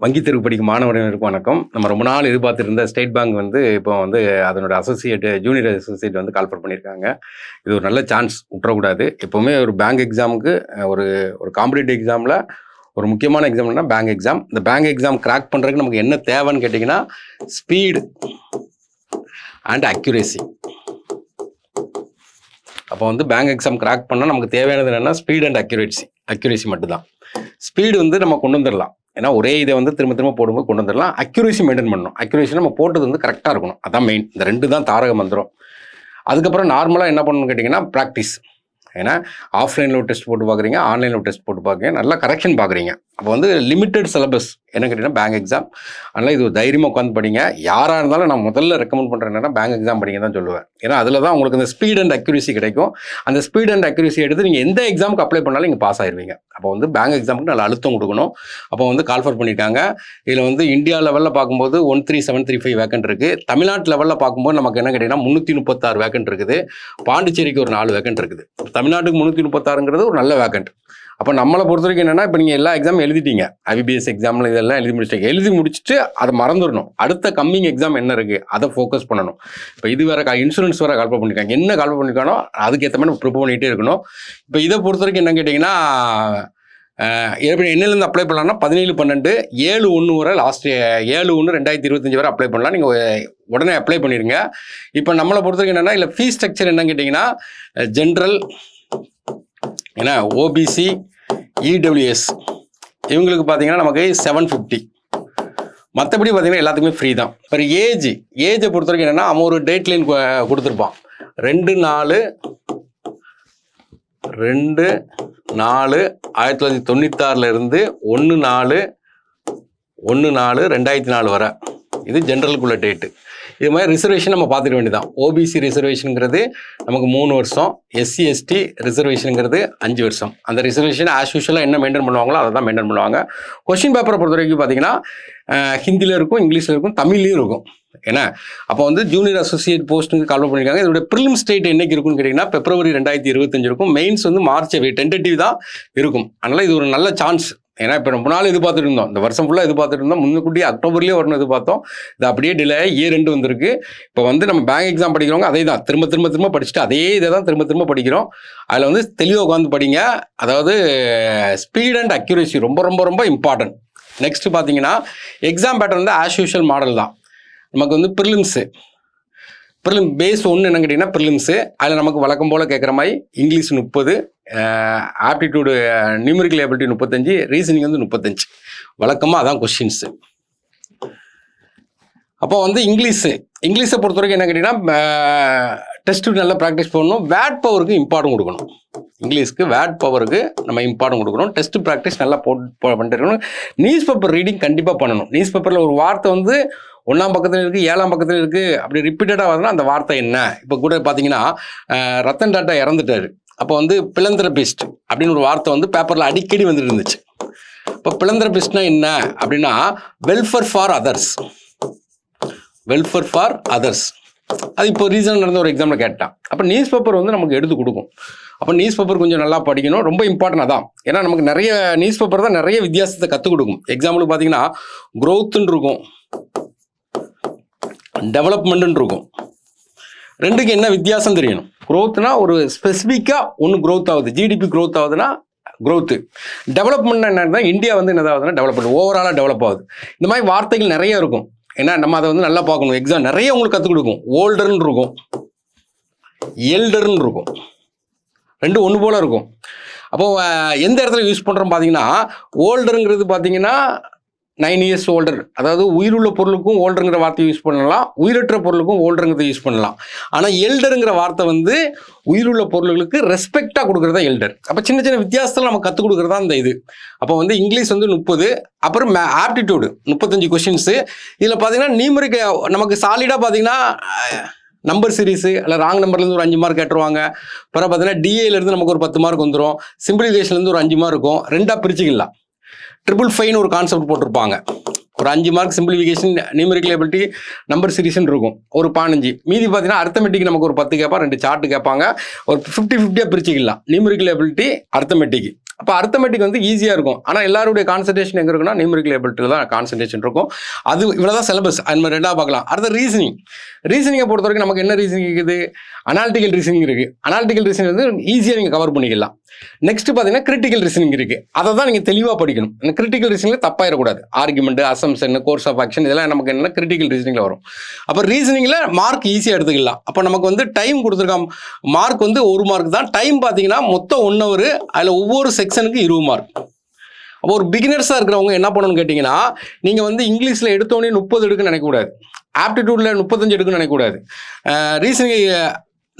வங்கி தேர்வு படிக்கும் மாணவர்களுக்கு வணக்கம். நம்ம ரொம்ப நாள் எதிர்பார்த்துருந்த ஸ்டேட் பேங்க் வந்து இப்போ வந்து அதனோட ஜூனியர் அசோசியேட் வந்து கால்ஃபர் பண்ணியிருக்காங்க. இது ஒரு நல்ல சான்ஸ் விட்டுறக்கூடாது. எப்போவுமே ஒரு பேங்க் எக்ஸாமுக்கு ஒரு ஒரு காம்படிட்டிவ் எக்ஸாமில் ஒரு முக்கியமான எக்ஸாம்னா பேங்க் எக்ஸாம். இந்த பேங்க் எக்ஸாம் கிராக் பண்ணுறதுக்கு நமக்கு என்ன தேவைன்னு கேட்டிங்கன்னா ஸ்பீடு அண்ட் அக்யூரேசி. அப்போ வந்து பேங்க் எக்ஸாம் கிராக் பண்ணால் நமக்கு தேவையானது என்னென்னா ஸ்பீட் அண்ட் அக்யூரேசி மட்டும்தான். ஸ்பீடு வந்து நம்ம கொண்டு வந்துடலாம். ஏன்னா ஒரே இதை வந்து திரும்ப போடும்போது கொண்டு வந்துடலாம். அக்யூரேசி மெயின்டைன் பண்ணணும். அக்யூரேசி நம்ம போட்டது வந்து கரெக்டாக இருக்கணும். அதான் மெயின். இந்த 2 தான் தாரக மந்திரம். அதுக்கப்புறம் நார்மலாக என்ன பண்ணணும்னு கேட்டிங்கன்னா ப்ராக்டிஸ். ஏன்னா ஆஃப்லைனில் ஒரு டெஸ்ட் போட்டு பார்க்குறீங்க, ஆன்லைனில் ஒரு டெஸ்ட் போட்டு பார்க்குறீங்க, நல்லா கரெக்ஷன் பார்க்குறீங்க. அப்போ வந்து லிமிட்டட் சிலபஸ் என்ன கேட்டிங்கன்னா பேங்க் எக்ஸாம். அதனால் இது தைரியமாக உட்காந்து படிங்க. யாராக இருந்தாலும் நான் முதல்ல ரெக்கமெண்ட் பண்ணுறேன் என்னன்னா பேங்க் எக்ஸாம் படிங்க தான் சொல்லுவேன். ஏன்னா அதில் தான் உங்களுக்கு இந்த ஸ்பீட் அண்ட் அக்யூரேசி கிடைக்கும். அந்த ஸ்பீட் அண்ட் அக்யூரேசி எடுத்து நீங்கள் எந்த எக்ஸாமுக்கு அப்ளை பண்ணாலும் நீங்கள் பாஸ் ஆயிடுவீங்க. அப்போ வந்து பேங்க் எக்ஸாமுக்கு நல்லா அழுத்தம் கொடுக்கணும். அப்போ வந்து கால்ஃபர் பண்ணியிருக்காங்க. இதில் வந்து இந்தியா லெவலில் பார்க்கும்போது 13735 வேக்கன்ட் இருக்குது. தமிழ்நாட்டு லெவலில் பார்க்கும்போது நமக்கு என்ன கேட்டிங்கன்னா 336 வேக்கன்ட் இருக்குது. பாண்டிச்சேரிக்கு ஒரு 4 வேக்கன்ட் இருக்குது. தமிழ்நாட்டுக்கு 336ங்கிறது ஒரு நல்ல வேக்கன்ட். அப்போ நம்மளை பொறுத்த வரைக்கும் என்னென்னா இப்போ நீங்கள் எல்லா எக்ஸாமும் எழுதிட்டீங்க. IBPS எக்ஸாமில் இதெல்லாம் எழுதி முடிச்சுட்டு அதை மறந்துடணும். அடுத்த கம்மிங் எக்ஸாம் என்ன இருக்குது அதை ஃபோக்கஸ் பண்ணணும். இப்போ இது வேறு இன்சூரன்ஸ் வேறு கால்ஃபர் பண்ணியிருக்காங்க. என்ன கால்ஃபர் பண்ணியிருக்கானோ அதுக்கேற்ற மாதிரி நம்ம ப்ரிப்பேர் பண்ணிகிட்டே இருக்கணும். இப்போ இதை பொறுத்த வரைக்கும் என்ன கேட்டிங்கன்னா எப்படி என்னிலேருந்து அப்ளை பண்ணலாம்னா 17/12 7/1 வரை லாஸ்ட் 7/1/2025 வரை அப்ளை பண்ணலாம். நீங்கள் உடனே அப்ளை பண்ணிடுங்க. இப்போ நம்மளை பொறுத்த வரைக்கும் என்னென்னா இல்லை ஃபீஸ் ஸ்ட்ரக்சர் என்னன்னு கேட்டிங்கன்னா ஜென்ரல் ஏன்னா OBC EWS இவங்களுக்கு பார்த்தீங்கன்னா நமக்கு 750. மற்றபடி பார்த்தீங்கன்னா எல்லாத்துக்குமே ஃப்ரீ தான். இப்போ ஏஜை பொறுத்த வரைக்கும் என்னென்னா அவன் ஒரு டேட் லைன் கொடுத்துருப்பான். 2/4/1996 இருந்து 1/4/2004 வரை. இது ஜென்ரலுக்குள்ள டேட்டு. இது மாதிரி ரிசர்வேஷன் நம்ம பார்த்துக்க வேண்டியதான். OBC ரிசர்வேஷனுங்கிறது நமக்கு 3 வருஷம், SC ST ரிசர்வேஷனுங்கிறது 5 வருஷம். அந்த ரிசர்வேஷன் ஆஸ் யூஷுவலாக என்ன மெயின்டைன் பண்ணுவாங்களோ அதை தான் மெயின்டைன் பண்ணுவாங்க. கொஸ்டின் பேப்பரை பொறுத்த வரைக்கும் பார்த்தீங்கன்னா ஹிந்தியில் இருக்கும், இங்கிலீஷில் இருக்கும், தமிழ்லையும் இருக்கும். ஏன்னா அப்போ வந்து ஜூனியர் அசோசியேட் போஸ்ட்டுக்கு கால்ஃபர் பண்ணியிருக்காங்க. இதோட ப்ரிலிம்ஸ் டேட் என்னைக்கு இருக்குன்னு கேட்டிங்கன்னா February 2025 இருக்கும். மெயின்ஸ் வந்து March டென்டேட்டிவ் தான் இருக்கும். அதனால் இது ஒரு நல்ல சான்ஸ். ஏன்னா இப்போ ரொம்ப நாள் எதிர்பார்த்துட்டு இருந்தோம். இந்த வருஷம் ஃபுல்லாக எதிர்பார்த்துட்டு இருந்தோம். முன்னுக்கூட்டியே அக்டோபர்லேயே வரணும் எதிர்பார்த்தோம். இது அப்படியே டிலே இயர் எண்டு வந்திருக்கு. இப்போ வந்து நம்ம பேங்க் எக்ஸாம் படிக்கிறவங்க அதே தான் திரும்ப படிச்சுட்டு அதே இதை தான் திரும்ப படிக்கிறோம். அதில் வந்து தெளிவாக உட்காந்து படிங்க. அதாவது ஸ்பீட் அண்ட் அக்யூரேசி ரொம்ப இம்பார்ட்டன்ட். நெக்ஸ்ட் பார்த்தீங்கன்னா எக்ஸாம் பேட்டர்ன் வந்து ஆஸ் யூஷுவல் மாடல் தான். நமக்கு வந்து ப்ரிலிம் பேஸ் 1 என்னன்னு கேட்டிங்கன்னா ப்ரிலிம்ஸு. அதில் நமக்கு வழக்கம் போல் கேட்குற மாதிரி English 30, aptitude numerical ability 35, reasoning வந்து 35. வழக்கமாக அதான் கொஸ்டின்ஸு. அப்போ வந்து இங்கிலீஷை பொறுத்த வரைக்கும் என்ன கேட்டிங்கன்னா டெஸ்ட்டுக்கு நல்லா ப்ராக்டிஸ் பண்ணணும். வேட் பவருக்கு இம்பார்ட்டன்ட் கொடுக்கணும். இங்கிலீஷ்க்கு வேட் பவருக்கு நம்ம இம்பார்ட்டன்ட் கொடுக்கணும். டெஸ்ட் ப்ராக்டிஸ் நல்லா பண்ணிட்டு இருக்கணும். நியூஸ் பேப்பர் ரீடிங் கண்டிப்பாக பண்ணணும். நியூஸ் பேப்பரில் ஒரு வார்த்தை வந்து 1ஆம் பக்கத்தில் இருக்குது, 7ஆம் பக்கத்தில் இருக்குது, அப்படி ரிப்பீட்டடாக வருதுன்னா அந்த வார்த்தை என்ன. இப்போ கூட பார்த்தீங்கன்னா ரத்தன் டாட்டா இறந்துட்டாரு. அப்போ வந்து பிலந்திரபிஸ்ட் அப்படின்னு ஒரு வார்த்தை வந்து பேப்பரில் அடிக்கடி வந்துட்டு இருந்துச்சு. இப்போ பிலந்திரபிஸ்ட்னா என்ன அப்படின்னா வெல்ஃபேர் ஃபார் அதர்ஸ். அது இப்போ ரீசன் நடந்த ஒரு எக்ஸாமில் கேட்டான். அப்போ நியூஸ் பேப்பர் வந்து நமக்கு எடுத்து கொடுக்கும். அப்போ நியூஸ் பேப்பர் கொஞ்சம் நல்லா படிக்கணும். ரொம்ப இம்பார்ட்டன்ட் அதான். ஏன்னா நமக்கு நிறைய நியூஸ் பேப்பர் தான் நிறைய வித்தியாசத்தை கற்றுக் கொடுக்கும். எக்ஸாம்பிளுக்கு பார்த்தீங்கன்னா க்ரோத்துன்னு இருக்கும், டெவலப்மெண்ட்டுன்னு இருக்கும். ரெண்டுக்கு என்ன வித்தியாசம் தெரியணும். க்ரோத்னா ஒரு ஸ்பெசிஃபிக்காக ஒன்று க்ரோத் ஆகுது, ஜிடிபி க்ரோத் ஆகுதுன்னா க்ரோத்து. டெவலப்மெண்ட் என்னன்னா இந்தியா வந்து என்னதாகுதுன்னா டெவலப்மெண்ட் ஓவராலாக டெவலப் ஆகுது. இந்த மாதிரி வார்த்தைகள் நிறைய இருக்கும். ஏன்னா நம்ம அதை வந்து நல்லா பார்க்கணும். எக்ஸாம் நிறைய உங்களுக்கு கற்றுக் கொடுக்கும். ஓல்டர்னு இருக்கும், எல்டர்னு இருக்கும். ரெண்டு ஒன்று போல் இருக்கும். அப்போது எந்த இடத்துல யூஸ் பண்ணுறோம் பார்த்தீங்கன்னா ஓல்டருங்கிறது பார்த்தீங்கன்னா 9 years ஓல்டர். அதாவது உயிருள்ள பொருளுக்கும் ஓல்டருங்கிற வார்த்தையை யூஸ் பண்ணலாம், உயிரற்ற பொருளுக்கும் ஓல்டருங்கிறத யூஸ் பண்ணலாம். ஆனால் எல்டருங்கிற வார்த்தை வந்து உயிருள்ள பொருளுக்கு ரெஸ்பெக்டாக கொடுக்குறதா எல்டர். அப்போ சின்ன வித்தியாசத்தில் நம்ம கற்றுக் கொடுக்குறதா இந்த இது. அப்போ வந்து இங்கிலீஷ் வந்து 30, அப்புறம் ஆப்டிடியூடு 35 கொஷின்ஸு. இதில் பார்த்தீங்கன்னா நியூமெரிக் நமக்கு சாலிடாக பார்த்தீங்கன்னா நம்பர் சீரீஸு இல்லை ராங் நம்பர்லேருந்து ஒரு 5 மார்க் கேட்டுருவாங்க. அப்புறம் பார்த்தீங்கன்னா டிஏலேருந்து நமக்கு ஒரு 10 மார்க் வந்துடும். சிம்பிளிஃபிகேஷன்லேருந்து ஒரு 5 மார்க் இருக்கும். 2ஆக பிரிச்சுக்கலாம். 555 ஒரு கான்செப்ட் போட்டிருப்பாங்க. ஒரு 5 mark simplification, numerical ability, number சீரிஸ்ன்னு இருக்கும். ஒரு 15 மீதி பார்த்தீங்கன்னா அர்த்தமெட்டிக் நமக்கு ஒரு 10 கேட்பாங்க, 2 சார்ட்டு கேட்பாங்க. ஒரு 50-50 பிரிச்சுக்கலாம். Numerical ability, arithmetic. அப்போ அர்த்தமெட்டிக் வந்து ஈஸியாக இருக்கும். ஆனால் எல்லாருடைய கான்சன்ட்ரேஷன் எங்கே இருக்குன்னா நியூமரிக்கல் எபிலிட்டியில் தான் கான்சன்ட்ரேஷன் இருக்கும். அது இவ்வளோதான் சிலபஸ். அது மாதிரி ரெண்டாக பார்க்கலாம். அடுத்த ரீசனிங்கை பொறுத்த வரைக்கும் நமக்கு என்ன ரீசனிங் இருக்குது? அனாலிட்டிக்கல் ரீசனிங் இருக்குது. அனாலிட்டிக்கல் ரீசனிங் வந்து ஈஸியாக நீங்கள் கவர் பண்ணிக்கலாம். நெக்ஸ்ட் பார்த்தீங்கன்னா கிரிட்டிக்கல் ரீசனிங் இருக்குது. அதை தான் நீங்கள் தெளிவாக படிக்கணும். இந்த கிரிட்டிக்கல் ரீசனிங்கில் தப்பாயிடக்கூடாது. Argument, assumption, course of action இதெல்லாம் நமக்கு என்ன கிரிட்டிக்கல் ரீசனிங்கில் வரும். அப்போ ரீசனிங்கில் மார்க் ஈஸியாக எடுத்துக்கலாம். அப்போ நமக்கு வந்து டைம் கொடுத்துருக்காங்க. மார்க் வந்து 1 மார்க் தான். டைம் பார்த்தீங்கன்னா மொத்தம் 1 hour. அதில் ஒவ்வொரு செக்ஷனுக்கு 20 மார்க். அப்போ ஒரு பிகினர்ஸாக இருக்கிறவங்க என்ன பண்ணணும்னு கேட்டிங்கன்னா, நீங்கள் வந்து இங்கிலீஷில் எடுத்தோடனே 30 எடுக்குன்னு நினைக்கக்கூடாது. ஆப்டிடியூடில் 35 எடுக்குன்னு நினைக்கக்கூடாது. ரீசனிங்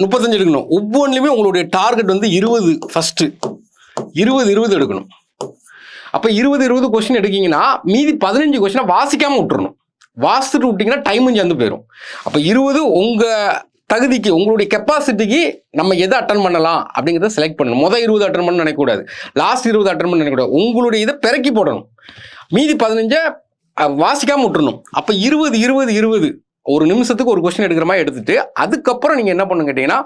35 எடுக்கணும். ஒவ்வொன்றுலையுமே உங்களுடைய டார்கெட் வந்து 20 ஃபஸ்ட்டு 20 எடுக்கணும். அப்போ 20 கொஸ்டின் எடுக்கிங்கன்னா மீதி 15 கொஸ்டினை வாசிக்காமல் விட்டுறணும். வாசித்துட்டு விட்டிங்கன்னா டைமும் சேர்ந்து போயிடும். அப்போ 20 உங்கள் தகுதிக்கு, உங்களுடைய கெப்பாசிட்டிக்கு நம்ம எதை அட்டன் பண்ணலாம் அப்படிங்கிறத செலக்ட் பண்ணணும். 20 அட்டன் பண்ண நினைக்கக்கூடாது. லாஸ்ட் 20 அட்டன் பண்ண நினைக்கக்கூடாது. உங்களுடைய இதை பெருக்கி போடணும். மீதி 15 வாசிக்காமல் விட்டுறணும். அப்போ 20 ஒரு நிமிஷத்துக்கு ஒரு கொஸ்டின் எடுக்கிற மாதிரி எடுத்துட்டு அதுக்கப்புறம் நீங்கள் என்ன பண்ணணும் கேட்டிங்கன்னா,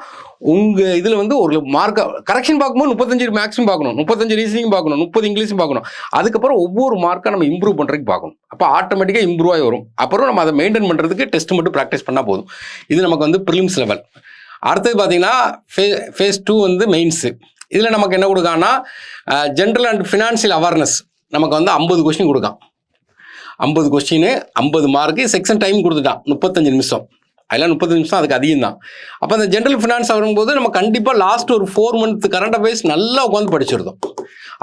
உங்கள் இதில் வந்து ஒரு மார்க்கை கரெக்ஷன் பார்க்கும்போது 35 மேக்ஸும் பார்க்கணும், 35 ரீசனிங் பார்க்கணும், 30 இங்கிலீஷும் பார்க்கணும். அதுக்கப்புறம் ஒவ்வொரு மார்க்கை நம்ம இம்ப்ரூவ் பண்ணுறதுக்கு பார்க்கணும். அப்போ ஆட்டோமேட்டிக்காக இம்ப்ரூவ் ஆகி வரும். அப்புறம் நம்ம அதை மெயின்டைன் பண்ணுறதுக்கு டெஸ்ட் மட்டும் ப்ராக்டிஸ் பண்ணால் போதும். இது நமக்கு வந்து ப்ரிலிம்ஸ் லெவல். அடுத்தது பார்த்தீங்கன்னா ஃபேஸ் 2 வந்து மெயின்ஸு. இதில் நமக்கு என்ன கொடுக்கான்னா, ஜென்ரல் அண்ட் ஃபினான்ஷியல் அவேர்னஸ் நமக்கு வந்து 50 கொஸ்டின் கொடுக்கான். 50 கொஸ்டின் 50 மார்க்கு. செக்ஷன் டைம் கொடுத்துட்டான் 35 நிமிஷம். அதெல்லாம் 30 நிமிஷம் அதுக்கு அதிகம் தான். அப்போ அந்த ஜென்ரல் ஃபினான்ஸ் வரும்போது நம்ம கண்டிப்பாக லாஸ்ட் ஒரு 4 month கரண்ட் அஃபேர்ஸ் நல்லா உட்காந்து படிச்சிருந்தோம்.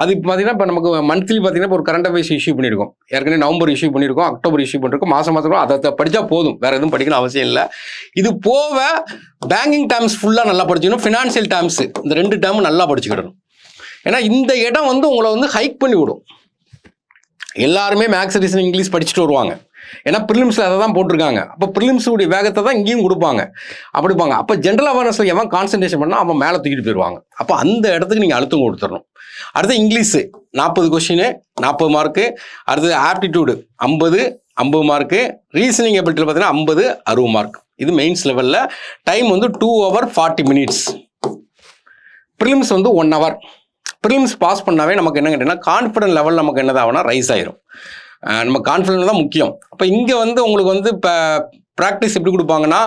அது இப்போ பார்த்தீங்கன்னா, இப்போ நமக்கு மந்த்லி பார்த்தீங்கன்னா இப்போ ஒரு கரண்ட் அஃபேர்ஸ் இஷ்யூ பண்ணியிருக்கோம். ஏற்கனவே நவம்பர் இஷ்யூ பண்ணியிருக்கோம், அக்டோபர் இஷ்யூ பண்ணியிருக்கோம். மாதம் அதை படித்தா போதும், வேறு எதுவும் படிக்கணும் அவசியம் இல்லை. இது போக பேங்கிங் டேர்ம்ஸ் ஃபுல்லாக நல்லா படிச்சுக்கணும். ஃபினான்ஷியல் டேர்ம்ஸ் இந்த 2 டேர்மும் நல்லா படிச்சுக்கிடணும். ஏன்னா இந்த இடம் வந்து உங்களை வந்து ஹைக் பண்ணி விடும். எல்லாருமே மேக்ஸ், ரீசனிங், இங்கிலீஷ் படிச்சுட்டு வருவாங்க. ஏன்னா ப்ரிலிம்ஸில் அதை தான் போட்டிருக்காங்க. அப்போ ப்ரிலிம்ஸுடைய வேகத்தை தான் இங்கேயும் கொடுப்பாங்க. அப்படிப்பாங்க. அப்போ ஜென்ரல் அவேர்னஸில் எவன் கான்சன்ட்ரேஷன் பண்ணால் அவன் மேலே தூக்கிட்டு போயிடுவாங்க. அப்போ அந்த இடத்துக்கு நீங்கள் அழுத்தம் கொடுத்துடணும். அடுத்து இங்கிலீஷு 40 கொஸ்டின் 40 மார்க்கு. அடுத்தது ஆப்டிடியூடு 50 மார்க்கு. ரீசனிங் எபிலிட்டியில் பார்த்தீங்கன்னா 50 60 மார்க். இது மெயின்ஸ் லெவலில். டைம் வந்து 2 hour 40 minutes. ப்ரிலிம்ஸ் வந்து 1 hour. ப்ரிலிம்ஸ் பாஸ் பண்ணாவே நமக்கு என்ன கேட்டிங்கன்னா, கான்ஃபிடன்ட் லெவல் நமக்கு என்னதாகனா ரைஸ் ஆயிரும். நம்ம கான்ஃபிடன்ட் தான் முக்கியம். அப்போ இங்கே வந்து உங்களுக்கு வந்து இப்போ ப்ராக்டிஸ் எப்படி கொடுப்பாங்கன்னா,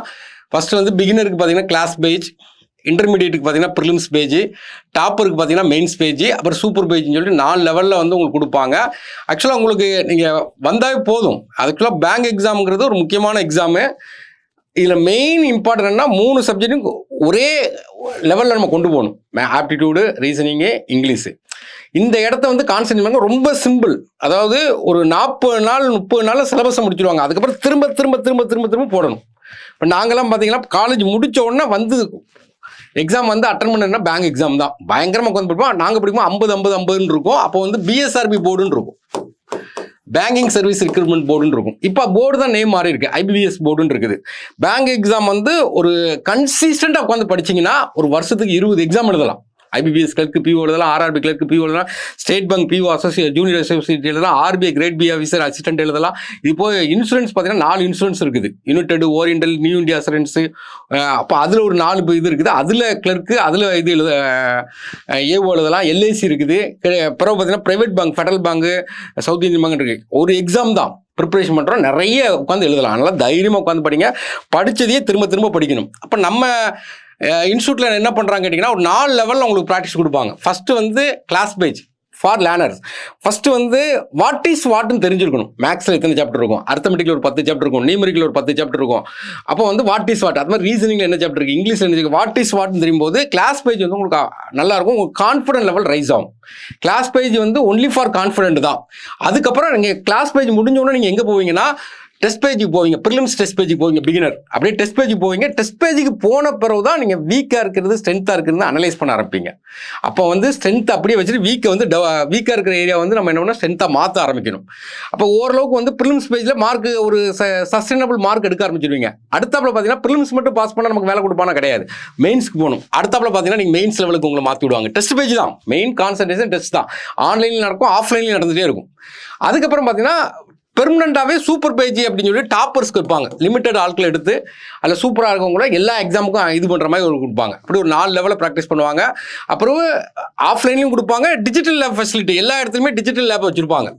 ஃபஸ்ட்டு வந்து பிகினருக்கு பார்த்தீங்கன்னா கிளாஸ் பேஜ், இன்டர்மீடியேட்டுக்கு பார்த்தீங்கன்னா ப்ரிலிம்ஸ் பேஜ், டாப்பருக்கு பார்த்தீங்கன்னா மெயின்ஸ் பேஜ், அப்புறம் சூப்பர் பேஜ்னு சொல்லிட்டு 4 லெவலில் வந்து உங்களுக்கு கொடுப்பாங்க. ஆக்சுவலாக உங்களுக்கு நீங்கள் வந்தாவே போதும். அதுக்குள்ளே பேங்க் எக்ஸாமுங்கிறது ஒரு முக்கியமான எக்ஸாமு. இதில் மெயின் இம்பார்ட்டன்ட்னா 3 சப்ஜெக்டும் ஒரே லெவலில் நம்ம கொண்டு போகணும். Aptitude, reasoning, English. இந்த இடத்த வந்து கான்சென்ட்ரேட் பண்ண ரொம்ப சிம்பிள். அதாவது ஒரு 40 நாள் 30 நாளில் சிலபஸை முடிச்சிடுவாங்க. அதுக்கப்புறம் திரும்ப போடணும். இப்போ நாங்கள்லாம் பார்த்தீங்கன்னா காலேஜ் முடித்த உடனே வந்து எக்ஸாம் வந்து அட்டன் பண்ணுறதுனா பேங்க் எக்ஸாம் தான். பயங்கரமாக உட்காந்து படிப்போம். நாங்கள் படிக்கும்போது 50 இருக்கும். அப்போ வந்து பிஎஸ்ஆர்பி போர்டுன்னு இருக்கும், பேங்கிங் சர்வீஸ் ரெக்ரூட்மெண்ட் போர்டுன்னு இருக்கும். இப்போ போர்டு தான் நேம் மாறி இருக்கு, ஐபிபிஎஸ் போர்டுன்னு இருக்குது. பேங்க் எக்ஸாம் வந்து ஒரு கன்சிஸ்டண்டாக உட்காந்து படிச்சிங்கன்னா ஒரு வருஷத்துக்கு 20 எக்ஸாம் எழுதலாம். ஐபிபிஎஸ் கிளர்க்கு பிஓ எழுதலாம், ஆர்ஆர்பி கிளர்க்கு பிஓ எழுதலாம், State Bank PO associate junior associate எழுதலாம், RBI grade B officer assistant எழுதலாம். இப்போ இன்சூரன்ஸ் பார்த்தீங்கன்னா 4 இன்சூரன்ஸ் இருக்குது. United, Oriental, New India assurance. அப்போ அதில் ஒரு 4 இது இருக்குது. அதில் கிளர்க்கு, அதில் இது ஏஓ எழுதலாம். எல்ஐசி இருக்குது. பிறகு பார்த்தீங்கன்னா private bank, federal bank, south Indian bank இருக்குது. ஒரு எக்ஸாம் தான் ப்ரிப்பரேஷன் பண்ணுறோம். நிறைய உட்காந்து எழுதலாம். அதனால் தைரியமாக உட்காந்து படிங்க. படித்ததையே திரும்ப படிக்கணும். அப்போ நம்ம இன்ஸ்டியூட்டில் என்ன பண்ணுறாங்க கேட்டிங்கன்னா, ஒரு 4 லெவலில் உங்களுக்கு ப்ராக்டிஸ் கொடுப்பாங்க. ஃபஸ்ட்டு வந்து class page for learners. First வந்து வாட் இஸ் வாட்னு தெரிஞ்சிருக்கணும். மேக்ஸில் எத்தனை சாப்டர் இருக்கும், அர்த்தமெட்டிக்கில் ஒரு 10 சாப்டர் இருக்கும், நியூமரிக்கில் ஒரு 10 சாப்டர் இருக்கும். அப்போ வந்து வாட் இஸ் வாட், அது மாதிரி ரீசனிங்கில் என்ன சாப்டர் இருக்குது, இங்கிலீஷில் என்ன இருக்குது, வாட் இஸ் வாட்னு தெரியும்போது கிளாஸ் பேஜ் வந்து உங்களுக்கு நல்லாயிருக்கும். உங்களுக்கு கான்ஃபிடன்ட் லெவல் ரைஸ் ஆகும். கிளாஸ் பேஜ் வந்து ஒன்லி ஃபார் கான்ஃபிடென்ட் தான். அதுக்கப்புறம் நீங்கள் கிளாஸ் பேஜ் முடிஞ்சோடனே நீங்கள் எங்கே போவீங்கன்னா, டெஸ்ட் பேஜுக்கு போவீங்க. ப்ரிலிம்ஸ் டெஸ்ட் பேஜுக்கு போவீங்க. பிகினர் அப்படியே டெஸ்ட் பேஜுக்கு போவீங்க. டெஸ்ட் பேஜுக்கு போன பிறகு தான் நீங்கள் வீக்காக இருக்கிறது ஸ்ட்ரென்த்தாக இருக்கிறது அனலைஸ் பண்ண ஆரம்பிப்பீங்க. அப்போ வந்து ஸ்ட்ரென்த் அப்படியே வச்சுட்டு வீக்கை வந்து வீக்காக இருக்கிற ஏரியா வந்து நம்ம என்ன பண்ணால் ஸ்ட்ரென்த்தாக மாற்ற ஆரம்பிக்கணும். அப்போ ஓரளவுக்கு வந்து ப்ரிலிம்ஸ் பேஜில் மார்க் ஒரு சஸ்டைனபிள் மார்க் எடுக்க ஆரம்பிச்சிடுவீங்க. அடுத்தாப்பில் பார்த்தீங்கன்னா ப்ரிலிம்ஸ் மட்டும் பாஸ் பண்ணால் நமக்கு வேலை கொடுப்பானா கிடையாது, மெயின்ஸ்க்கு போகணும். அடுத்தாப்பில் பார்த்தீங்கன்னா நீங்கள் மெயின்ஸ் லெவலுக்கு உங்களை மாற்றி விடுவாங்க. டெஸ்ட் பேஜ் தான் மெயின் கான்சன்ட்ரேஷன், டெஸ்ட் தான். ஆன்லைனில் நடக்கும், ஆஃப்லைன்லையும் நடந்துகிட்டே இருக்கும். அதுக்கப்புறம் பார்த்தீங்கன்னா பெர்மனண்டாகவே சூப்பர் பேஜ் அப்படின்னு சொல்லி டாப்பர்ஸ்க்கு வைப்பாங்க. லிமிட்டட் ஆட்கள் எடுத்து அதில் சூப்பராக இருக்கவங்க கூட எல்லா எக்ஸாமுக்கும் இது பண்ணுற மாதிரி ஒரு கொடுப்பாங்க. அப்படி ஒரு 4 லெவலில் ப்ராக்டிஸ் பண்ணுவாங்க. அப்புறம் ஆஃப்லைன்லையும் கொடுப்பாங்க, டிஜிட்டல் லேப் ஃபெசிலிட்டி எல்லா இடத்துலையுமே டிஜிட்டல் லேப் வச்சுருப்பாங்க.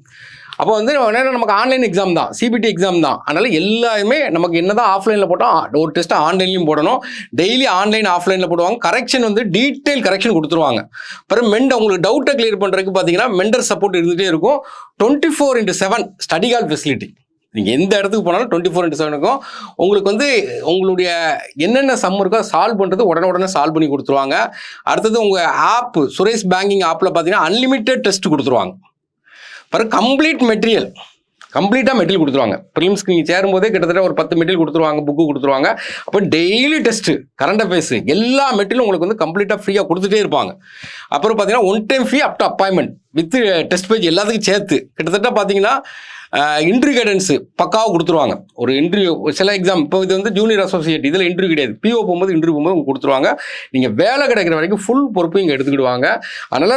அப்போ வந்து நமக்கு ஆன்லைன் எக்ஸாம் தான், சிபிடி எக்ஸாம் தான். அதனால் எல்லாருமே நமக்கு என்ன தான் ஆஃப்லைனில் போட்டால் ஒரு டெஸ்ட்டை ஆன்லைன்லையும் போடணும். டெய்லி ஆன்லைன் ஆஃப்லைனில் போடுவாங்க. கரெக்ஷன் வந்து டீட்டெயில் கரெக்ஷன் கொடுத்துருவாங்க. அப்புறம் உங்களுக்கு டவுட்டை கிளியர் பண்ணுறதுக்கு பார்த்தீங்கன்னா மெண்டர் சப்போர்ட் இருந்துகிட்டே இருக்கும். 24/7 ஸ்டடி ஹால் ஃபெசிலிட்டி. நீங்கள் எந்த இடத்துக்கு போனாலும் 24/7 இருக்கும். உங்களுக்கு வந்து உங்களுடைய என்னென்ன சம் இருக்கோ சால்வ் பண்ணுறது உடனே சால்வ் பண்ணி கொடுத்துருவாங்க. அடுத்தது உங்கள் ஆப் சுரேஷ் பேங்கிங் ஆப்பில் பார்த்தீங்கன்னா அன்லிமிட்டெட் டெஸ்ட் கொடுத்துருவாங்க. அப்புறம் கம்ப்ளீட்டாக மெட்டீரியல் கொடுத்துருவாங்க. ப்ரிலிம்ஸ்க்கு நீங்கள் சேரும்போதே கிட்டத்தட்ட ஒரு 10 மெட்டீரியல் கொடுத்துருவாங்க, புக்கு கொடுத்துருவாங்க. அப்போ டெய்லி டெஸ்ட்டு, கரண்ட் அஃபேர்ஸ் எல்லா மெட்டீரியலும் உங்களுக்கு வந்து கம்ப்ளீட்டாக ஃப்ரீயாக கொடுத்துட்டே இருப்பாங்க. அப்புறம் பார்த்தீங்கன்னா 1 time fee up to appointment with test page எல்லாத்துக்கும் சேர்த்து கிட்டத்தட்ட பார்த்தீங்கன்னா இன்டர்வியூ கைடன்ஸு பக்காவாக கொடுத்துருவாங்க. ஒரு இன்டர்வியூ சில எக்ஸாம் இப்போ இது வந்து ஜூனியர் அசோசியேட், இதில் இன்டர்வியூ கிடையாது. பிஓ போகும்போது இன்டர்வியூ போகும்போது உங்களுக்கு கொடுத்துருவாங்க. நீங்கள் வேலை கிடைக்கிற வரைக்கும் ஃபுல் பொறுப்பு இங்கே எடுத்துக்கிடுவாங்க. அதனால்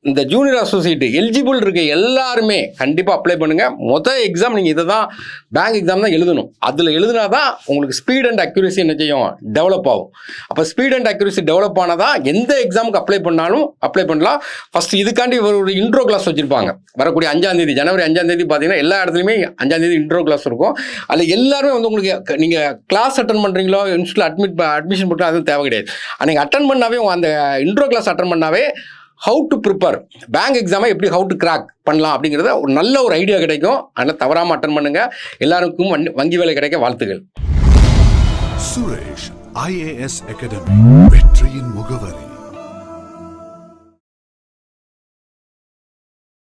இந்த ஜூனியர் அசோசியேட் எலிஜிபிள் இருக்க எல்லாருமே கண்டிப்பாக அப்ளை பண்ணுங்கள். மொதல் எக்ஸாம் நீங்கள் இதை தான் பேங்க் எக்ஸாம் தான் எழுதணும். அதில் எழுதுனா தான் உங்களுக்கு ஸ்பீட் அண்ட் அக்யூரசி என்ன செய்யும், டெவலப் ஆகும். அப்போ ஸ்பீட் அண்ட் அக்யூரசி டெவலப் ஆனால் எந்த எக்ஸாமுக்கு அப்ளை பண்ணாலும் அப்ளை பண்ணலாம். ஃபஸ்ட்டு இதுக்காண்டி ஒரு இன்ட்ரோ கிளாஸ் வச்சுருப்பாங்க. வரக்கூடிய 5ஆம் தேதி, ஜனவரி 5ஆம் தேதி பார்த்தீங்கன்னா எல்லா இடத்துலையுமே 5ஆம் தேதி இன்ட்ரோ கிளாஸ் இருக்கும். அதில் எல்லாருமே வந்து உங்களுக்கு நீங்கள் கிளாஸ் அட்டன் பண்ணுறீங்களோ இன்ஸ்டியூட்டில் அட்மிஷன் போட்டு அதுவும் தேவை கிடையாது. நீங்கள் அட்டன் பண்ணாவே அந்த இன்ட்ரோ கிளாஸ் அட்டன் பண்ணாவே ஹவு டு ப்ரிப்பேர் பேங்க் எக்ஸாமை எப்படி ஹவு டு கிராக் பண்ணலாம் அப்படிங்கிறத ஒரு நல்ல ஒரு ஐடியா கிடைக்கும். அதனால் தவறாமல் அட்டன் பண்ணுங்கள். எல்லாருக்கும் வங்கி வேலை கிடைக்க வாழ்த்துகள். Suresh IAS Academy.